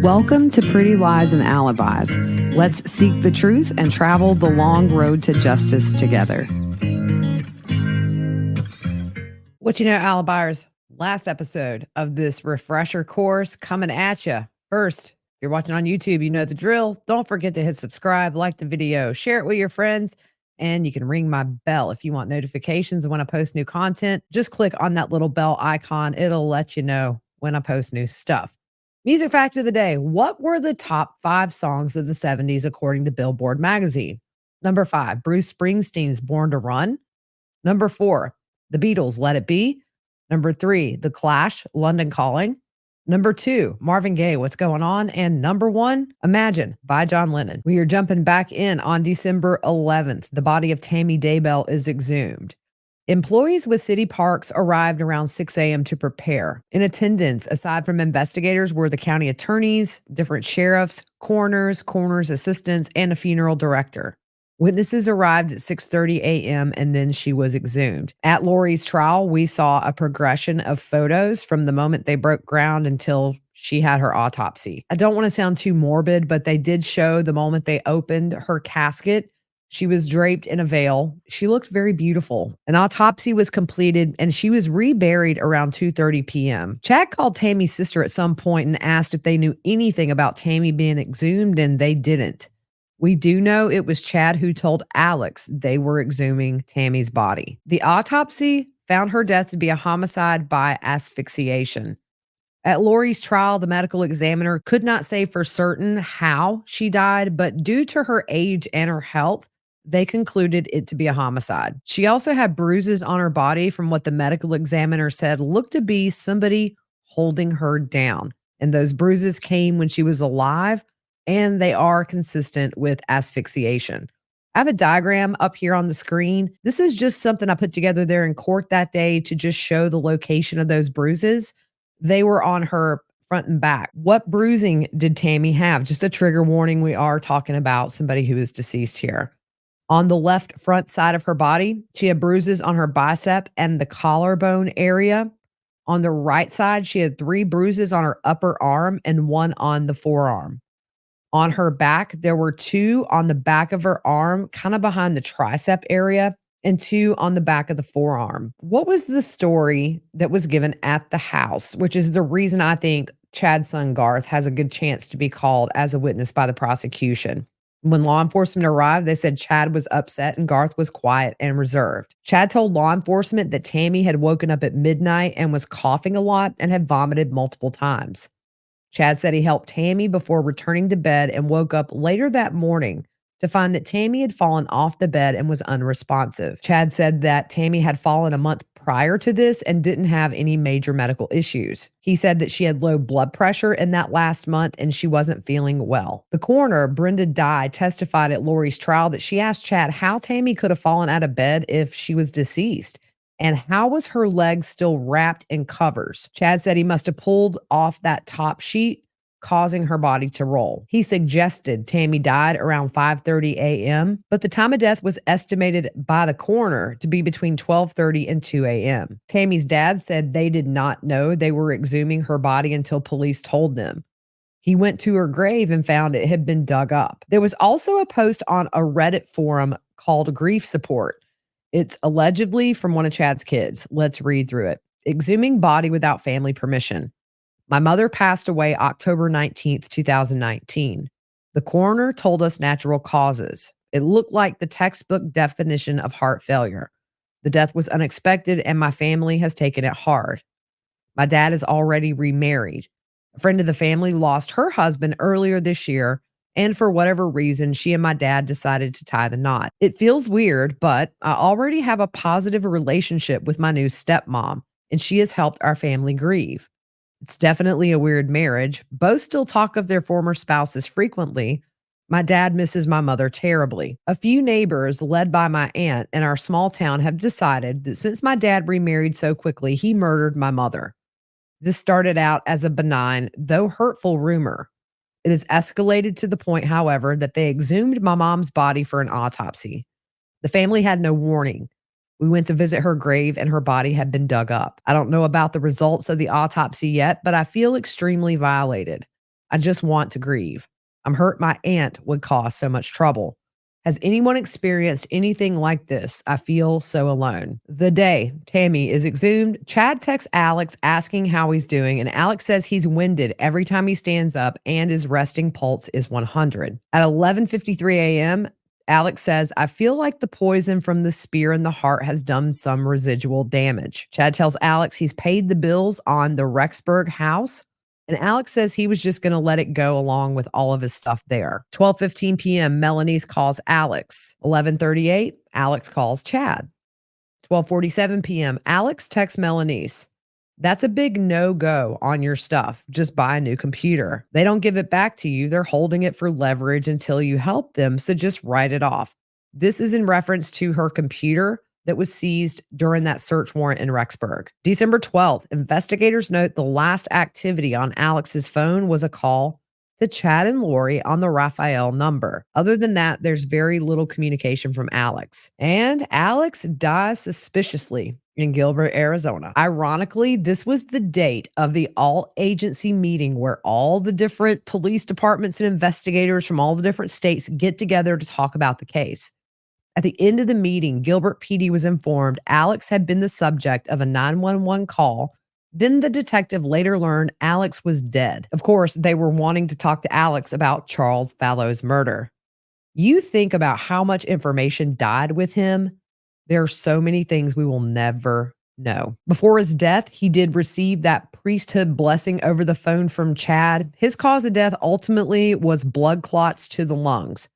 Welcome to Pretty Lies and Alibis. Let's seek the truth and travel the long road to justice together. What you know, Alibis, last episode of this refresher course coming at you. First, if you're watching on YouTube, you know the drill. Don't forget to hit subscribe, like the video, share it with your friends, and you can ring my bell if you want notifications when I post new content. Just click on that little bell icon. It'll let you know when I post new stuff. Music fact of the day. What were the top 5 songs of the 70s according to Billboard magazine? Number 5, Bruce Springsteen's Born to Run. Number 4, The Beatles' Let It Be. Number 3, The Clash, London Calling. Number 2, Marvin Gaye, What's Going On? And number 1, Imagine by John Lennon. We are jumping back in on December 11th. The body of Tammy Daybell is exhumed. Employees with city parks arrived around 6 a.m. to prepare. In attendance, aside from investigators, were the county attorneys, different sheriffs, coroners, assistants, and a funeral director. Witnesses arrived at 6:30 a.m. and then she was exhumed. At Lori's trial, we saw a progression of photos from the moment they broke ground until she had her autopsy. I don't want to sound too morbid, but they did show the moment they opened her casket. She was draped in a veil. She looked very beautiful. An autopsy was completed and she was reburied around 2:30 p.m. Chad called Tammy's sister at some point and asked if they knew anything about Tammy being exhumed, and they didn't. We do know it was Chad who told Alex they were exhuming Tammy's body. The autopsy found her death to be a homicide by asphyxiation. At Lori's trial, the medical examiner could not say for certain how she died, but due to her age and her health, they concluded it to be a homicide. She also had bruises on her body from what the medical examiner said looked to be somebody holding her down. And those bruises came when she was alive, and they are consistent with asphyxiation. I have a diagram up here on the screen. This is just something I put together there in court that day to just show the location of those bruises. They were on her front and back. What bruising did Tammy have? Just a trigger warning. We are talking about somebody who is deceased here. On the left front side of her body, she had bruises on her bicep and the collarbone area. On the right side, she had 3 bruises on her upper arm and 1 on the forearm. On her back, there were 2 on the back of her arm, kind of behind the tricep area, and 2 on the back of the forearm. What was the story that was given at the house, which is the reason I think Chad's son Garth has a good chance to be called as a witness by the prosecution? When law enforcement arrived, they said Chad was upset and Garth was quiet and reserved. Chad told law enforcement that Tammy had woken up at midnight and was coughing a lot and had vomited multiple times. Chad said he helped Tammy before returning to bed and woke up later that morning to find that Tammy had fallen off the bed and was unresponsive. Chad said that Tammy had fallen a month prior to this and didn't have any major medical issues. He said that she had low blood pressure in that last month and she wasn't feeling well. The coroner, Brenda Dye, testified at Lori's trial that she asked Chad how Tammy could have fallen out of bed if she was deceased. And how was her leg still wrapped in covers? Chad said he must have pulled off that top sheet, causing her body to roll. He suggested Tammy died around 5:30 a.m., but the time of death was estimated by the coroner to be between 12:30 and 2 a.m. Tammy's dad said they did not know they were exhuming her body until police told them. He went to her grave and found it had been dug up. There was also a post on a Reddit forum called Grief Support. It's allegedly from one of Chad's kids. Let's read through it. Exhuming body without family permission. My mother passed away October 19th, 2019. The coroner told us natural causes. It looked like the textbook definition of heart failure. The death was unexpected and my family has taken it hard. My dad is already remarried. A friend of the family lost her husband earlier this year, and for whatever reason, she and my dad decided to tie the knot. It feels weird, but I already have a positive relationship with my new stepmom, and she has helped our family grieve. It's definitely a weird marriage. Both still talk of their former spouses frequently. My dad misses my mother terribly. A few neighbors, led by my aunt in our small town, have decided that since my dad remarried so quickly, he murdered my mother. This started out as a benign, though hurtful rumor. It has escalated to the point, however, that they exhumed my mom's body for an autopsy. The family had no warning. We went to visit her grave and her body had been dug up. I don't know about the results of the autopsy yet, but I feel extremely violated. I just want to grieve. I'm hurt my aunt would cause so much trouble. Has anyone experienced anything like this? I feel so alone. The day Tammy is exhumed, Chad texts Alex asking how he's doing, and Alex says he's winded every time he stands up and his resting pulse is 100. At 11:53 a.m., Alex says, I feel like the poison from the spear in the heart has done some residual damage. Chad tells Alex he's paid the bills on the Rexburg house, and Alex says he was just going to let it go along with all of his stuff there. 12:15 p.m., Melanice calls Alex. 11:38, Alex calls Chad. 12:47 p.m., Alex texts Melanice. That's a big no-go on your stuff. Just buy a new computer. They don't give it back to you. They're holding it for leverage until you help them, so just write it off. This is in reference to her computer that was seized during that search warrant in Rexburg. December 12th, investigators note the last activity on Alex's phone was a call to Chad and Lori on the Raphael number. Other than that, there's very little communication from Alex. And Alex dies suspiciously in Gilbert, Arizona. Ironically, this was the date of the all-agency meeting where all the different police departments and investigators from all the different states get together to talk about the case. At the end of the meeting, Gilbert PD was informed Alex had been the subject of a 911 call. Then the detective later learned Alex was dead. Of course, they were wanting to talk to Alex about Charles Fallow's murder. You think about how much information died with him. There are so many things we will never know. Before his death, he did receive that priesthood blessing over the phone from Chad. His cause of death ultimately was blood clots to the lungs.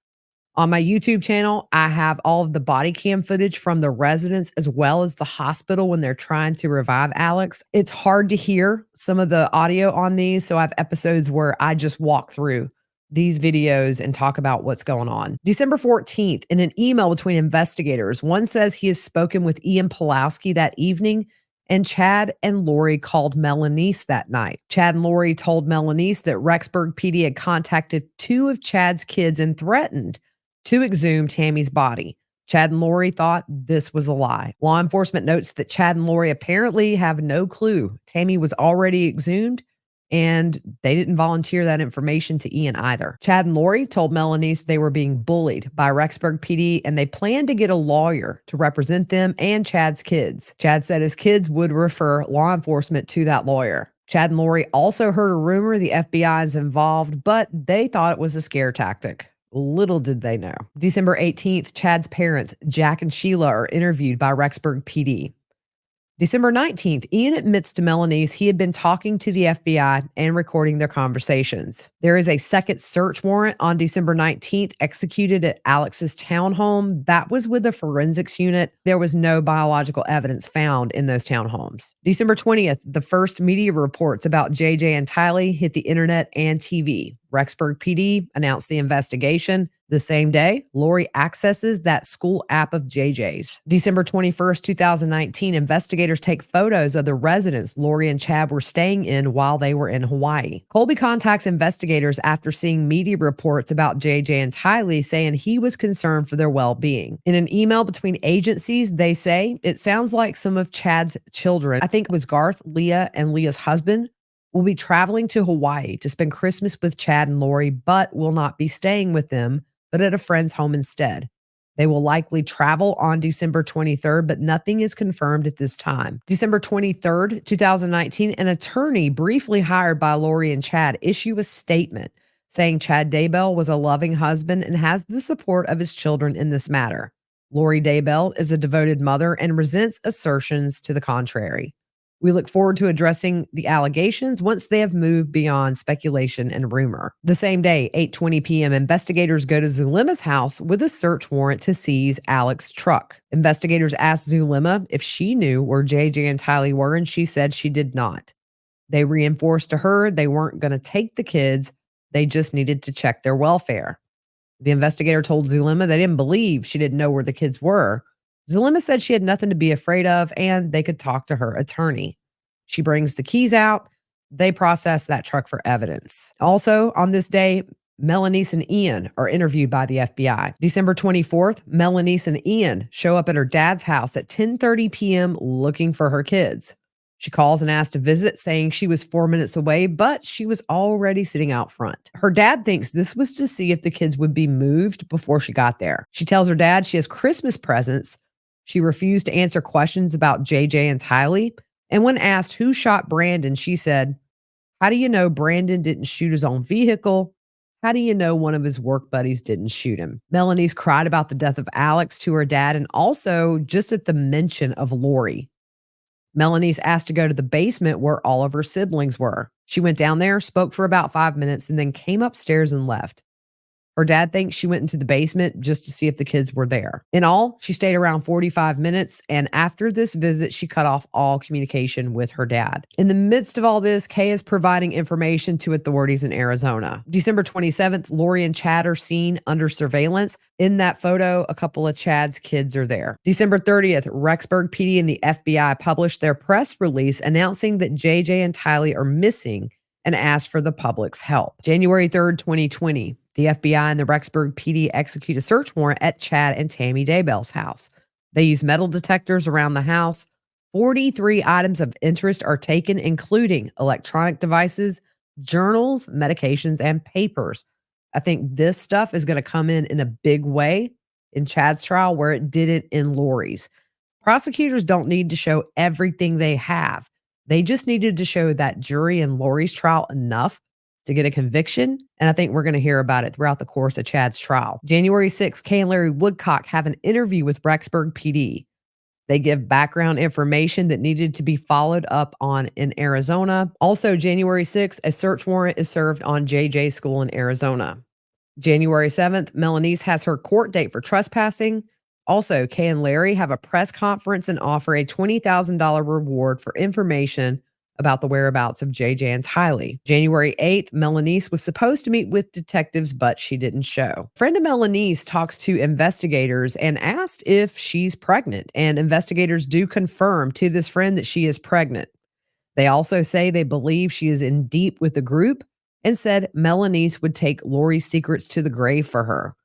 On my YouTube channel, I have all of the body cam footage from the residence as well as the hospital when they're trying to revive Alex. It's hard to hear some of the audio on these, so I have episodes where I just walk through these videos and talk about what's going on. December 14th, in an email between investigators, one says he has spoken with Ian Pulowski that evening, and Chad and Lori called Melanice that night. Chad and Lori told Melanice that Rexburg PD had contacted two of Chad's kids and threatened to exhume Tammy's body. Chad and Lori thought this was a lie. Law enforcement notes that Chad and Lori apparently have no clue Tammy was already exhumed, and they didn't volunteer that information to Ian either. Chad and Lori told Melanice they were being bullied by Rexburg PD, and they planned to get a lawyer to represent them and Chad's kids. Chad said his kids would refer law enforcement to that lawyer. Chad and Lori also heard a rumor the FBI is involved, but they thought it was a scare tactic. Little did they know. December 18th, Chad's parents, Jack and Sheila, are interviewed by Rexburg PD. December 19th, Ian admits to Melanice he had been talking to the FBI and recording their conversations. There is a second search warrant on December 19th executed at Alex's townhome. That was with the forensics unit. There was no biological evidence found in those townhomes. December 20th, the first media reports about JJ and Tylee hit the internet and TV. Rexburg PD announced the investigation. The same day, Lori accesses that school app of JJ's. December 21st, 2019, investigators take photos of the residence Lori and Chad were staying in while they were in Hawaii. Colby contacts investigators after seeing media reports about JJ and Tylee saying he was concerned for their well-being. In an email between agencies, they say, it sounds like some of Chad's children, I think it was Garth, Leah, and Leah's husband, will be traveling to Hawaii to spend Christmas with Chad and Lori, but will not be staying with them, but at a friend's home instead. They will likely travel on December 23rd, but nothing is confirmed at this time. December 23rd, 2019, an attorney briefly hired by Lori and Chad issued a statement saying Chad Daybell was a loving husband and has the support of his children in this matter. Lori Daybell is a devoted mother and resents assertions to the contrary. We look forward to addressing the allegations once they have moved beyond speculation and rumor. The same day, 8:20 p.m., investigators go to Zulima's house with a search warrant to seize Alex's truck. Investigators asked Zulima if she knew where JJ and Tylee were, and she said she did not. They reinforced to her they weren't going to take the kids. They just needed to check their welfare. The investigator told Zulima they didn't believe she didn't know where the kids were. Zulima said she had nothing to be afraid of and they could talk to her attorney. She brings the keys out. They process that truck for evidence. Also, on this day, Melanice and Ian are interviewed by the FBI. December 24th, Melanice and Ian show up at her dad's house at 10:30 p.m. looking for her kids. She calls and asks to visit, saying she was 4 minutes away, but she was already sitting out front. Her dad thinks this was to see if the kids would be moved before she got there. She tells her dad she has Christmas presents. She refused to answer questions about JJ and Tylee. And when asked who shot Brandon, she said, "How do you know Brandon didn't shoot his own vehicle? How do you know one of his work buddies didn't shoot him?" Melanie's cried about the death of Alex to her dad and also just at the mention of Lori. Melanie's asked to go to the basement where all of her siblings were. She went down there, spoke for about 5 minutes, and then came upstairs and left. Her dad thinks she went into the basement just to see if the kids were there. In all, she stayed around 45 minutes, and after this visit, she cut off all communication with her dad. In the midst of all this, Kay is providing information to authorities in Arizona. December 27th, Lori and Chad are seen under surveillance. In that photo, a couple of Chad's kids are there. December 30th, Rexburg PD and the FBI published their press release announcing that JJ and Tylee are missing and asked for the public's help. January 3rd, 2020. The FBI and the Rexburg PD execute a search warrant at Chad and Tammy Daybell's house. They use metal detectors around the house. 43 items of interest are taken, including electronic devices, journals, medications, and papers. I think this stuff is going to come in a big way in Chad's trial where it didn't in Lori's. Prosecutors don't need to show everything they have. They just needed to show that jury in Lori's trial enough to get a conviction, and I think we're going to hear about it throughout the course of Chad's trial. January 6th, Kay and Larry Woodcock have an interview with Rexburg PD. They give background information that needed to be followed up on in Arizona. Also, January 6th, a search warrant is served on JJ's school in Arizona. January 7th, Melanie's has her court date for trespassing. Also, Kay and Larry have a press conference and offer a $20,000 reward for information about the whereabouts of JJ and Tylee. January 8th, Melanie's was supposed to meet with detectives, but she didn't show. A friend of Melanie's talks to investigators and asked if she's pregnant, and investigators do confirm to this friend that she is pregnant. They also say they believe she is in deep with the group and said Melanie's would take Lori's secrets to the grave for her.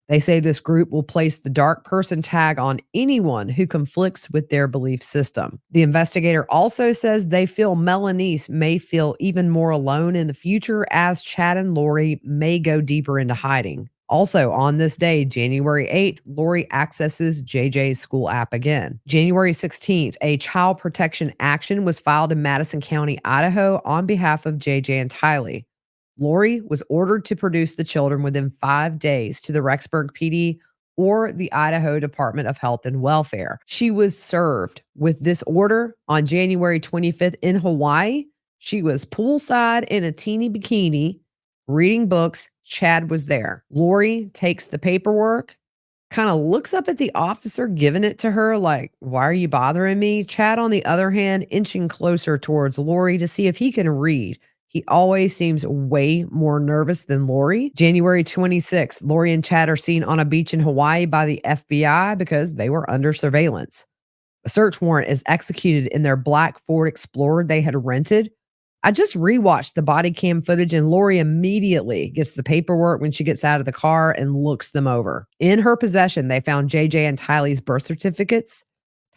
They say this group will place the dark person tag on anyone who conflicts with their belief system. The investigator also says they feel Melanie's may feel even more alone in the future as Chad and Lori may go deeper into hiding. Also on this day, January 8th, Lori accesses JJ's school app again. January 16th, a child protection action was filed in Madison County, Idaho on behalf of JJ and Tylee. Lori was ordered to produce the children within 5 days to the Rexburg PD or the Idaho Department of Health and Welfare. She was served with this order on January 25th in Hawaii. She was poolside in a teeny bikini, reading books. Chad was there. Lori takes the paperwork, kind of looks up at the officer giving it to her like, "Why are you bothering me?" Chad, on the other hand, inching closer towards Lori to see if he can read. He always seems way more nervous than Lori. January 26th, Lori and Chad are seen on a beach in Hawaii by the FBI because they were under surveillance. A search warrant is executed in their black Ford Explorer they had rented. I just rewatched the body cam footage, and Lori immediately gets the paperwork when she gets out of the car and looks them over. In her possession, they found JJ and Tylee's birth certificates,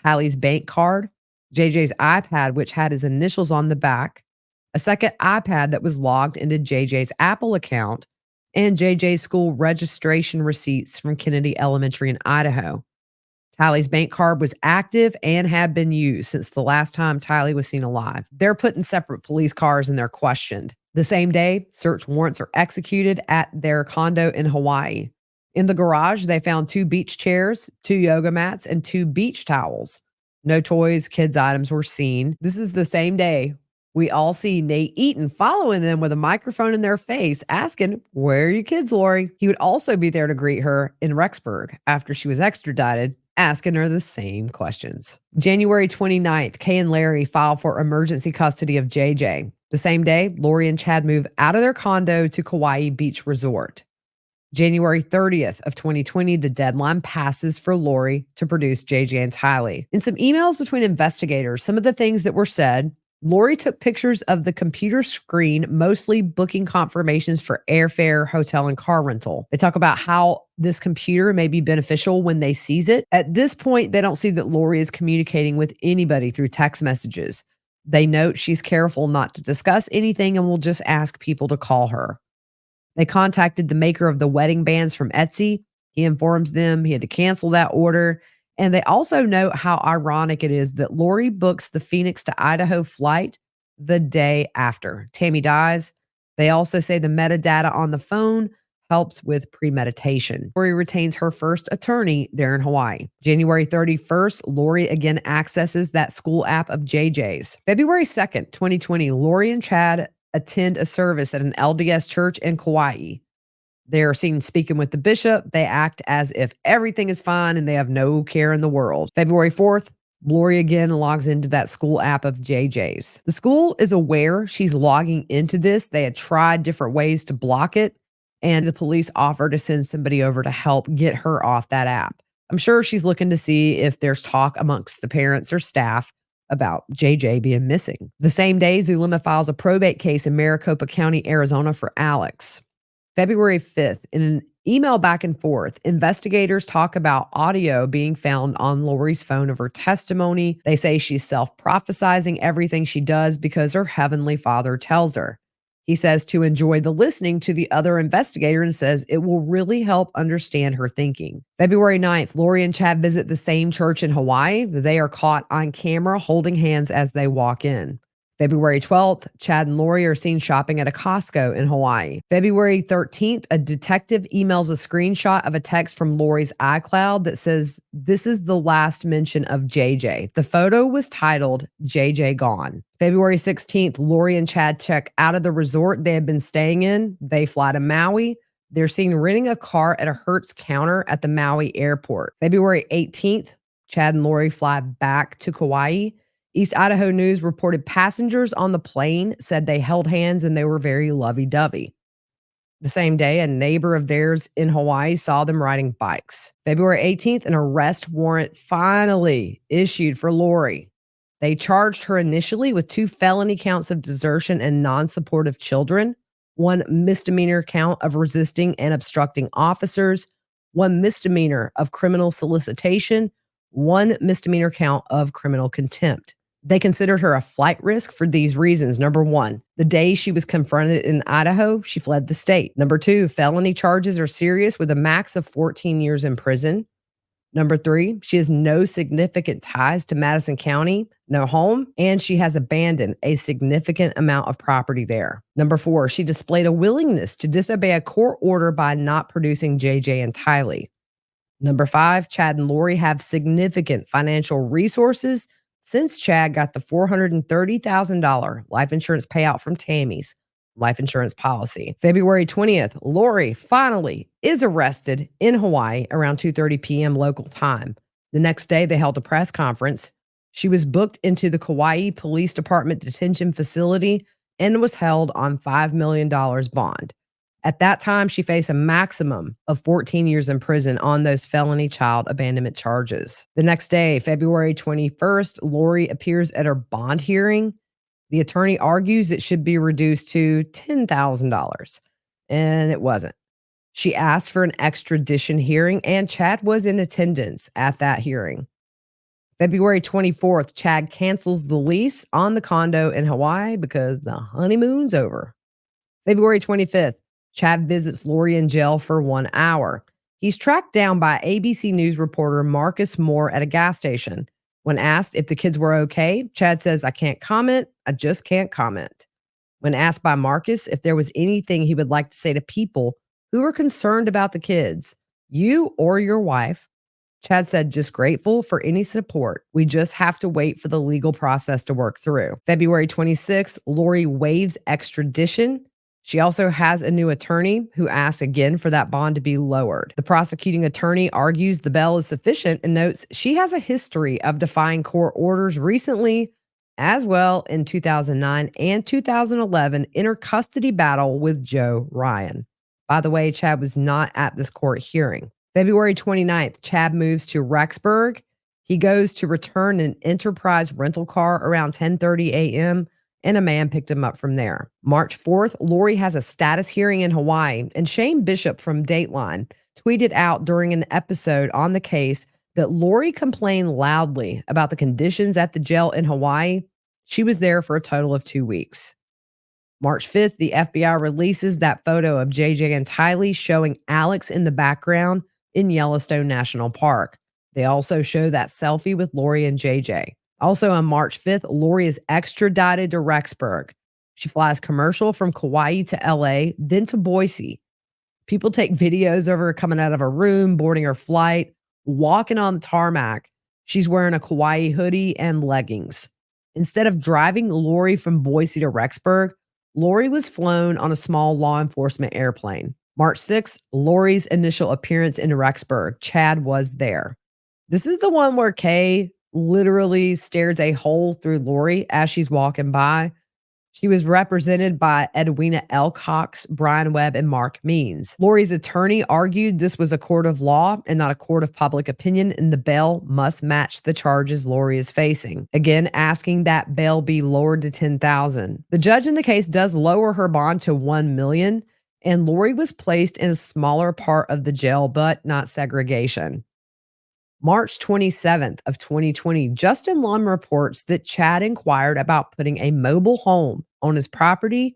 Tylee's bank card, JJ's iPad, which had his initials on the back, a second iPad that was logged into JJ's Apple account, and JJ's school registration receipts from Kennedy Elementary in Idaho. Tylee's bank card was active and had been used since the last time Tylee was seen alive. They're put in separate police cars and they're questioned. The same day, search warrants are executed at their condo in Hawaii. In the garage, they found 2 beach chairs, 2 yoga mats, and 2 beach towels. No toys, kids' items were seen. This is the same day we all see Nate Eaton following them with a microphone in their face, asking, "Where are your kids, Lori?" He would also be there to greet her in Rexburg after she was extradited, asking her the same questions. January 29th, Kay and Larry filed for emergency custody of JJ. The same day, Lori and Chad move out of their condo to Kauai Beach Resort. January 30th of 2020, the deadline passes for Lori to produce JJ and Tylee. In some emails between investigators, some of the things that were said: Lori took pictures of the computer screen, mostly booking confirmations for airfare, hotel, and car rental. They talk about how this computer may be beneficial when they seize it. At this point, they don't see that Lori is communicating with anybody through text messages. They note she's careful not to discuss anything and will just ask people to call her. They contacted the maker of the wedding bands from Etsy. He informs them he had to cancel that order. And they also note how ironic it is that Lori books the Phoenix to Idaho flight the day after Tammy dies. They also say the metadata on the phone helps with premeditation. Lori retains her first attorney there in Hawaii. January 31st, Lori again accesses that school app of JJ's. February 2nd, 2020, Lori and Chad attend a service at an LDS church in Kauai. They're seen speaking with the bishop. They act as if everything is fine and they have no care in the world. February 4th, Lori again logs into that school app of JJ's. The school is aware she's logging into this. They had tried different ways to block it, and the police offer to send somebody over to help get her off that app. I'm sure she's looking to see if there's talk amongst the parents or staff about JJ being missing. The same day, Zulema files a probate case in Maricopa County, Arizona for Alex. February 5th, in an email back and forth, investigators talk about audio being found on Lori's phone of her testimony. They say she's self-prophesizing everything she does because her heavenly father tells her. He says to enjoy the listening to the other investigator and says it will really help understand her thinking. February 9th, Lori and Chad visit the same church in Hawaii. They are caught on camera holding hands as they walk in. February 12th, Chad and Lori are seen shopping at a Costco in Hawaii. February 13th, a detective emails a screenshot of a text from Lori's iCloud that says, "This is the last mention of JJ." The photo was titled JJ Gone. February 16th, Lori and Chad check out of the resort they had been staying in. They fly to Maui. They're seen renting a car at a Hertz counter at the Maui airport. February 18th, Chad and Lori fly back to Kauai. East Idaho News reported passengers on the plane said they held hands and they were very lovey-dovey. The same day, a neighbor of theirs in Hawaii saw them riding bikes. February 18th, an arrest warrant finally issued for Lori. They charged her initially with 2 felony counts of desertion and non-support of children, 1 misdemeanor count of resisting and obstructing officers, 1 misdemeanor of criminal solicitation, 1 misdemeanor count of criminal contempt. They considered her a flight risk for these reasons. Number 1, the day she was confronted in Idaho, she fled the state. Number 2, felony charges are serious with a max of 14 years in prison. Number 3, she has no significant ties to Madison County, no home, and she has abandoned a significant amount of property there. Number 4, she displayed a willingness to disobey a court order by not producing JJ and Tylee. Number 5, Chad and Lori have significant financial resources since Chad got the $430,000 life insurance payout from Tammy's life insurance policy. February 20th, Lori finally is arrested in Hawaii around 2:30 p.m. local time. The next day, they held a press conference. She was booked into the Kauai Police Department detention facility and was held on $5 million bond. At that time, she faced a maximum of 14 years in prison on those felony child abandonment charges. The next day, February 21st, Lori appears at her bond hearing. The attorney argues it should be reduced to $10,000, and it wasn't. She asked for an extradition hearing, and Chad was in attendance at that hearing. February 24th, Chad cancels the lease on the condo in Hawaii because the honeymoon's over. February 25th, Chad visits Lori in jail for 1 hour. He's tracked down by ABC News reporter Marcus Moore at a gas station. When asked if the kids were okay, Chad says, "I can't comment. I just can't comment." When asked by Marcus if there was anything he would like to say to people who were concerned about the kids, "You or your wife," Chad said, "Just grateful for any support. We just have to wait for the legal process to work through." February 26th, Lori waives extradition. She also has a new attorney who asked again for that bond to be lowered. The prosecuting attorney argues the bail is sufficient and notes she has a history of defying court orders recently, as well in 2009 and 2011 in her custody battle with Joe Ryan. By the way, Chad was not at this court hearing. February 29th, Chad moves to Rexburg. He goes to return an Enterprise rental car around 10:30 a.m., and a man picked him up from there. March 4th, Lori has a status hearing in Hawaii, and Shane Bishop from Dateline tweeted out during an episode on the case that Lori complained loudly about the conditions at the jail in Hawaii. She was there for a total of 2 weeks. March 5th, the FBI releases that photo of JJ and Tylee showing Alex in the background in Yellowstone National Park. They also show that selfie with Lori and JJ. Also on March 5th, Lori is extradited to Rexburg. She flies commercial from Kauai to LA, then to Boise. People take videos of her coming out of her room, boarding her flight, walking on the tarmac. She's wearing a Kauai hoodie and leggings. Instead of driving Lori from Boise to Rexburg, Lori was flown on a small law enforcement airplane. March 6th, Lori's initial appearance in Rexburg. Chad was there. This is the one where Kay literally stares a hole through Lori as she's walking by. She was represented by Edwina L. Cox, Brian Webb, and Mark Means. Lori's attorney argued this was a court of law and not a court of public opinion, and the bail must match the charges Lori is facing. Again, asking that bail be lowered to $10,000. The judge in the case does lower her bond to $1 million, and Lori was placed in a smaller part of the jail, but not segregation. March 27th of 2020, Justin Lund reports that Chad inquired about putting a mobile home on his property.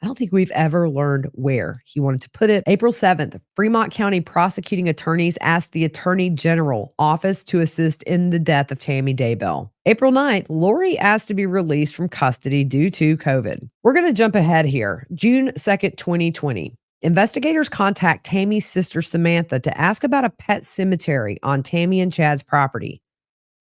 I don't think we've ever learned where he wanted to put it. April 7th, Fremont County prosecuting attorneys asked the Attorney General office to assist in the death of Tammy Daybell. April 9th, Lori asked to be released from custody due to COVID. We're going to jump ahead here. June 2nd, 2020. Investigators contact Tammy's sister Samantha to ask about a pet cemetery on Tammy and Chad's property.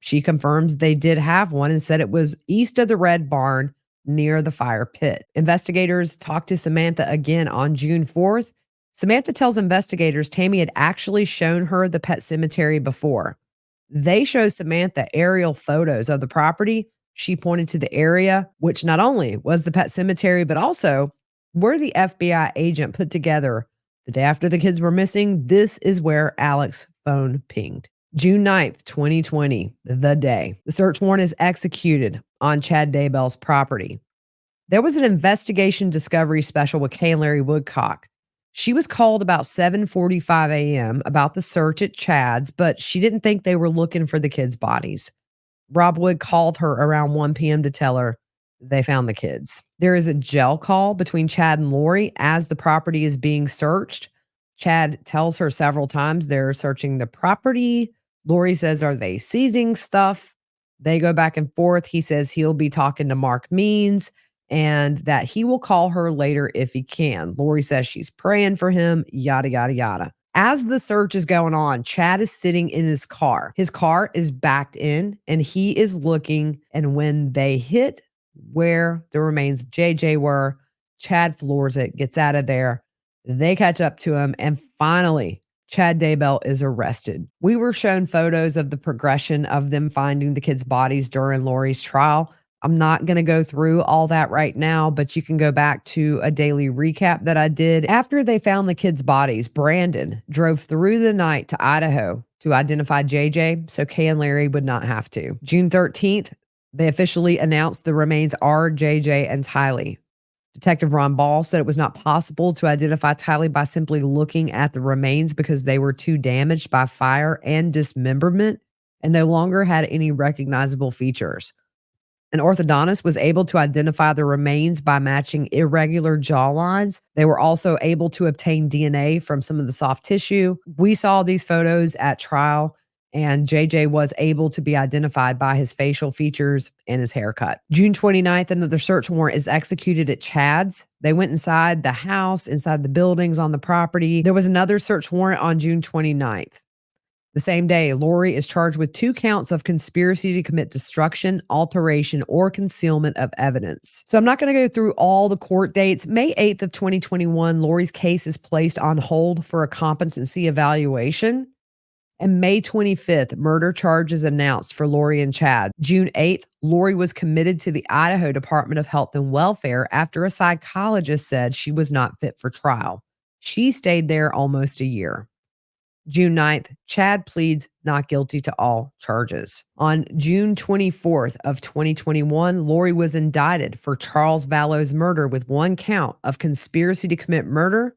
She confirms they did have one and said it was east of the Red Barn near the fire pit. Investigators talked to Samantha again on June 4th. Samantha tells investigators Tammy had actually shown her the pet cemetery before. They show Samantha aerial photos of the property. She pointed to the area, which not only was the pet cemetery, but also where the FBI agent put together the day after the kids were missing. This is where Alex's phone pinged. June 9th, 2020, the day. The search warrant is executed on Chad Daybell's property. There was an investigation discovery special with Kay and Larry Woodcock. She was called about 7:45 a.m. about the search at Chad's, but she didn't think they were looking for the kids' bodies. Rob Wood called her around 1 p.m. to tell her they found the kids. There is a jail call between Chad and Lori as the property is being searched. Chad tells her several times they're searching the property. Lori says, are they seizing stuff? They go back and forth. He says he'll be talking to Mark Means and that he will call her later if he can. Lori says she's praying for him, yada, yada, yada. As the search is going on, Chad is sitting in his car. His car is backed in and he is looking. And when they hit where the remains of JJ were, Chad floors it, gets out of there. They catch up to him, and finally, Chad Daybell is arrested. We were shown photos of the progression of them finding the kids' bodies during Lori's trial. I'm not going to go through all that right now, but you can go back to a daily recap that I did. After they found the kids' bodies, Brandon drove through the night to Idaho to identify JJ so Kay and Larry would not have to. June 13th, they officially announced the remains are JJ and Tylee. Detective Ron Ball said it was not possible to identify Tylee by simply looking at the remains because they were too damaged by fire and dismemberment and no longer had any recognizable features. An orthodontist was able to identify the remains by matching irregular jaw lines. They were also able to obtain DNA from some of the soft tissue. We saw these photos at trial, and JJ was able to be identified by his facial features and his haircut. June 29th, another search warrant is executed at Chad's. They went inside the house, inside the buildings on the property. There was another search warrant on June 29th. The same day, Lori is charged with 2 counts of conspiracy to commit destruction, alteration, or concealment of evidence. So I'm not going to go through all the court dates. May 8th of 2021, Lori's case is placed on hold for a competency evaluation. And May 25th, murder charges announced for Lori and Chad. June 8th, Lori was committed to the Idaho Department of Health and Welfare after a psychologist said she was not fit for trial. She stayed there almost a year. June 9th, Chad pleads not guilty to all charges. On June 24th of 2021, Lori was indicted for Charles Vallow's murder with 1 count of conspiracy to commit murder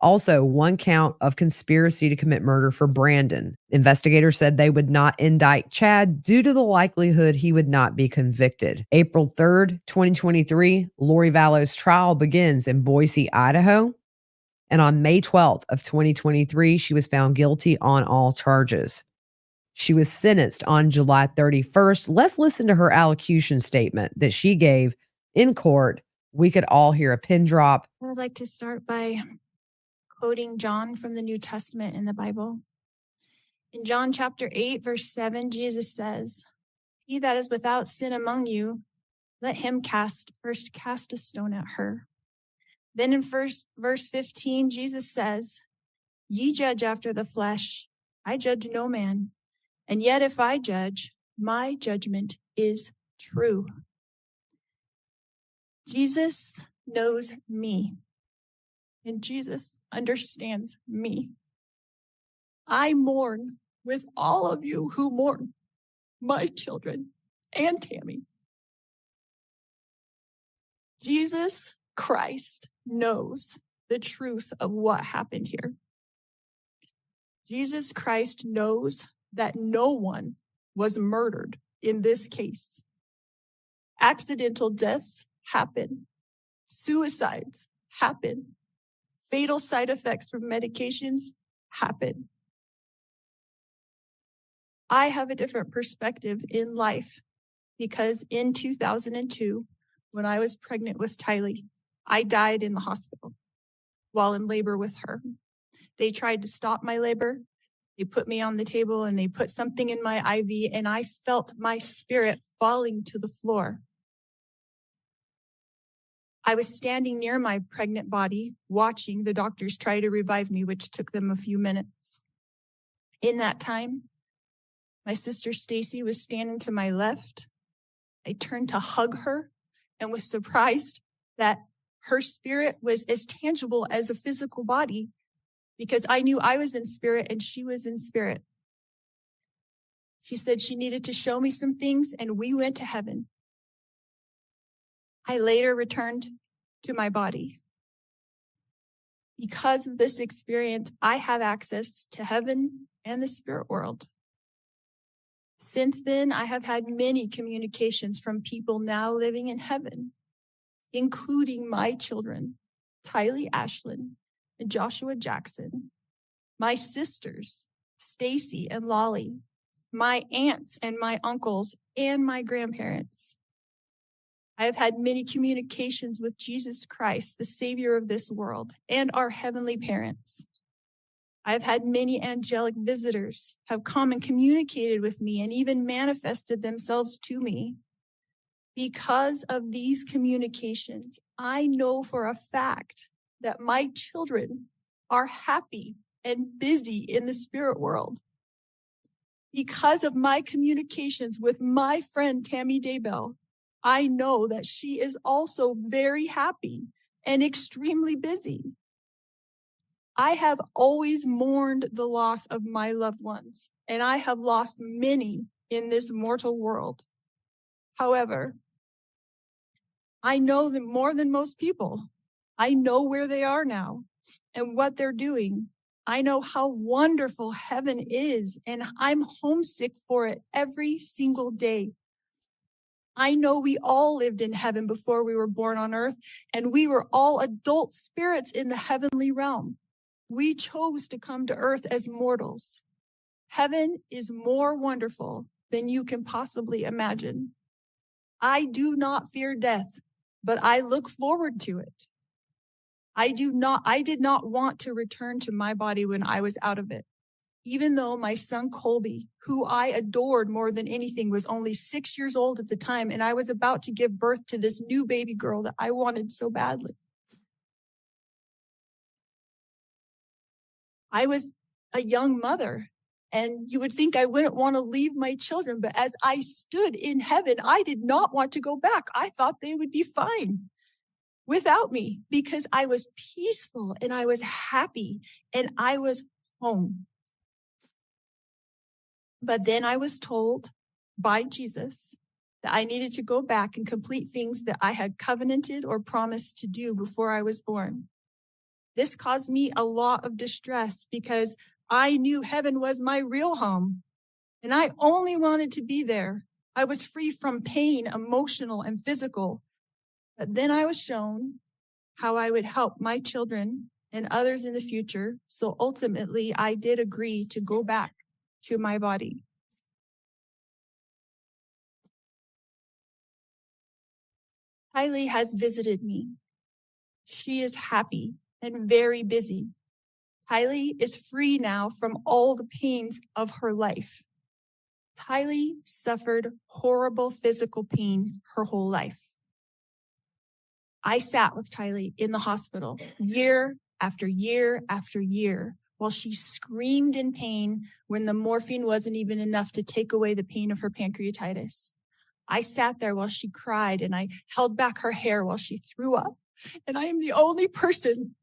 Also, one count of conspiracy to commit murder for Brandon. Investigators said they would not indict Chad due to the likelihood he would not be convicted. April 3rd, 2023, Lori Vallow's trial begins in Boise, Idaho. And on May 12th of 2023, she was found guilty on all charges. She was sentenced on July 31st. Let's listen to her allocution statement that she gave in court. We could all hear a pin drop. I would like to start by quoting John from the New Testament in the Bible. In John chapter 8, verse 7, Jesus says, "He that is without sin among you, let him first cast a stone at her." Then in verse 15, Jesus says, "Ye judge after the flesh. I judge no man. And yet if I judge, my judgment is true." Jesus knows me, and Jesus understands me. I mourn with all of you who mourn my children and Tammy. Jesus Christ knows the truth of what happened here. Jesus Christ knows that no one was murdered in this case. Accidental deaths happen. Suicides happen. Fatal side effects from medications happen. I have a different perspective in life because in 2002, when I was pregnant with Tylee, I died in the hospital while in labor with her. They tried to stop my labor. They put me on the table and they put something in my IV, and I felt my spirit falling to the floor. I was standing near my pregnant body, watching the doctors try to revive me, which took them a few minutes. In that time, my sister Stacy was standing to my left. I turned to hug her and was surprised that her spirit was as tangible as a physical body, because I knew I was in spirit and she was in spirit. She said she needed to show me some things, and we went to heaven. I later returned to my body. Because of this experience, I have access to heaven and the spirit world. Since then, I have had many communications from people now living in heaven, including my children, Tylee Ashlyn and Joshua Jackson, my sisters, Stacy and Lolly, my aunts and my uncles, and my grandparents. I have had many communications with Jesus Christ, the Savior of this world, and our heavenly parents. I have had many angelic visitors have come and communicated with me and even manifested themselves to me. Because of these communications, I know for a fact that my children are happy and busy in the spirit world. Because of my communications with my friend Tammy Daybell, I know that she is also very happy and extremely busy. I have always mourned the loss of my loved ones, and I have lost many in this mortal world. However, I know them more than most people. I know where they are now and what they're doing. I know how wonderful heaven is, and I'm homesick for it every single day. I know we all lived in heaven before we were born on earth, and we were all adult spirits in the heavenly realm. We chose to come to earth as mortals. Heaven is more wonderful than you can possibly imagine. I do not fear death, but I look forward to it. I did not want to return to my body when I was out of it. Even though my son Colby, who I adored more than anything, was only 6 years old at the time, and I was about to give birth to this new baby girl that I wanted so badly. I was a young mother, and you would think I wouldn't want to leave my children, but as I stood in heaven, I did not want to go back. I thought they would be fine without me because I was peaceful and I was happy and I was home. But then I was told by Jesus that I needed to go back and complete things that I had covenanted or promised to do before I was born. This caused me a lot of distress because I knew heaven was my real home, and I only wanted to be there. I was free from pain, emotional and physical. But then I was shown how I would help my children and others in the future. So ultimately, I did agree to go back to my body. Tylee has visited me. She is happy and very busy. Tylee is free now from all the pains of her life. Tylee suffered horrible physical pain her whole life. I sat with Tylee in the hospital year after year after year while she screamed in pain when the morphine wasn't even enough to take away the pain of her pancreatitis. I sat there while she cried and I held back her hair while she threw up. And I am the only person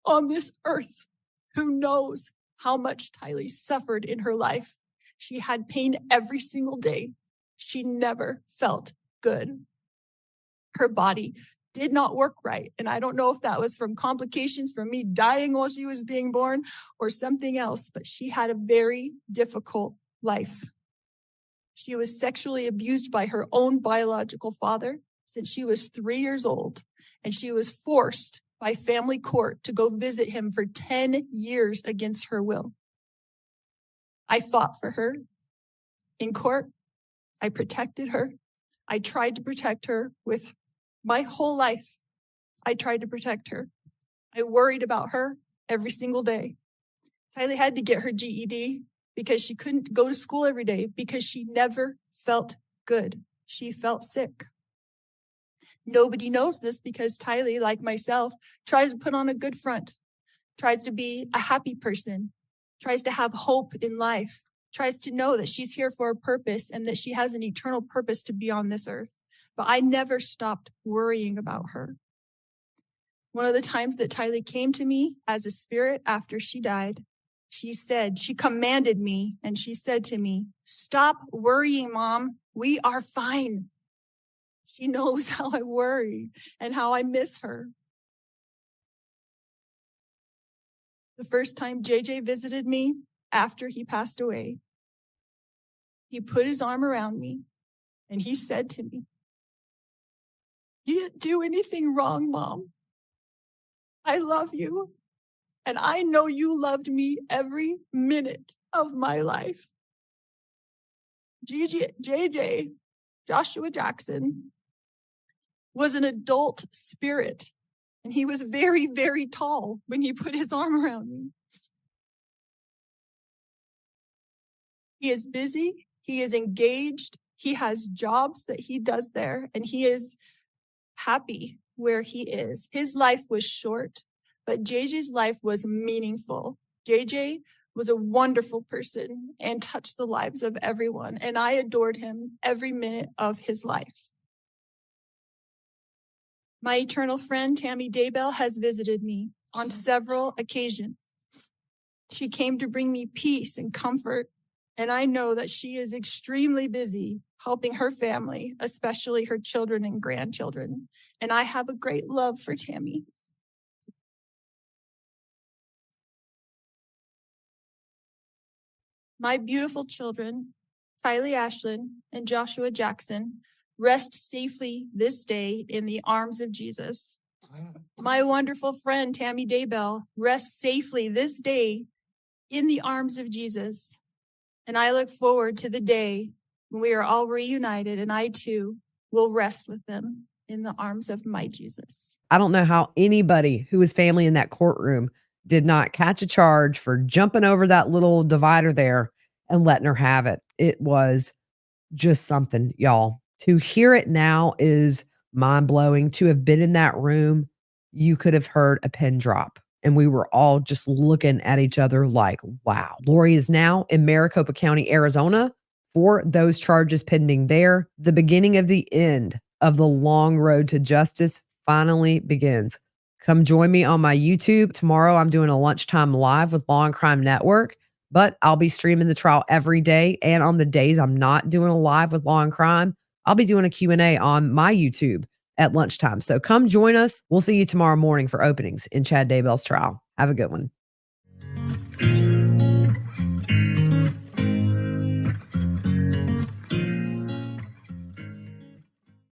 on this earth who knows how much Tylee suffered in her life. She had pain every single day. She never felt good. Her body did not work right. And I don't know if that was from complications from me dying while she was being born or something else, but she had a very difficult life. She was sexually abused by her own biological father since she was 3 years old, and she was forced by family court to go visit him for 10 years against her will. I fought for her in court. I protected her. I tried to protect her with my whole life. I tried to protect her. I worried about her every single day. Tylee had to get her GED because she couldn't go to school every day because she never felt good. She felt sick. Nobody knows this because Tylee, like myself, tries to put on a good front, tries to be a happy person, tries to have hope in life, tries to know that she's here for a purpose and that she has an eternal purpose to be on this earth. But I never stopped worrying about her. One of the times that Tylee came to me as a spirit after she died, she commanded me and she said to me, "Stop worrying, Mom. We are fine." She knows how I worry and how I miss her. The first time JJ visited me after he passed away, he put his arm around me and he said to me, "You didn't do anything wrong, Mom. I love you. And I know you loved me every minute of my life." JJ, Joshua Jackson, was an adult spirit. And he was very, very tall when he put his arm around me. He is busy. He is engaged. He has jobs that he does there. And he is happy where he is. His life was short, but JJ's life was meaningful. JJ was a wonderful person and touched the lives of everyone. And I adored him every minute of his life. My eternal friend, Tammy Daybell, has visited me on several occasions. She came to bring me peace and comfort, and I know that she is extremely busy helping her family, especially her children and grandchildren. And I have a great love for Tammy. My beautiful children, Tylee Ashlyn and Joshua Jackson, rest safely this day in the arms of Jesus. My wonderful friend, Tammy Daybell, rests safely this day in the arms of Jesus. And I look forward to the day when we are all reunited and I too will rest with them in the arms of my Jesus. I don't know how anybody who was family in that courtroom did not catch a charge for jumping over that little divider there and letting her have it. It was just something, y'all. To hear it now is mind-blowing. To have been in that room, you could have heard a pin drop. And we were all just looking at each other like, wow. Lori is now in Maricopa County, Arizona, for those charges pending there. The beginning of the end of the long road to justice finally begins. Come join me on my YouTube. Tomorrow, I'm doing a lunchtime live with Law and Crime Network, but I'll be streaming the trial every day. And on the days I'm not doing a live with Law and Crime, I'll be doing a Q&A on my YouTube at lunchtime. So come join us. We'll see you tomorrow morning for openings in Chad Daybell's trial. Have a good one.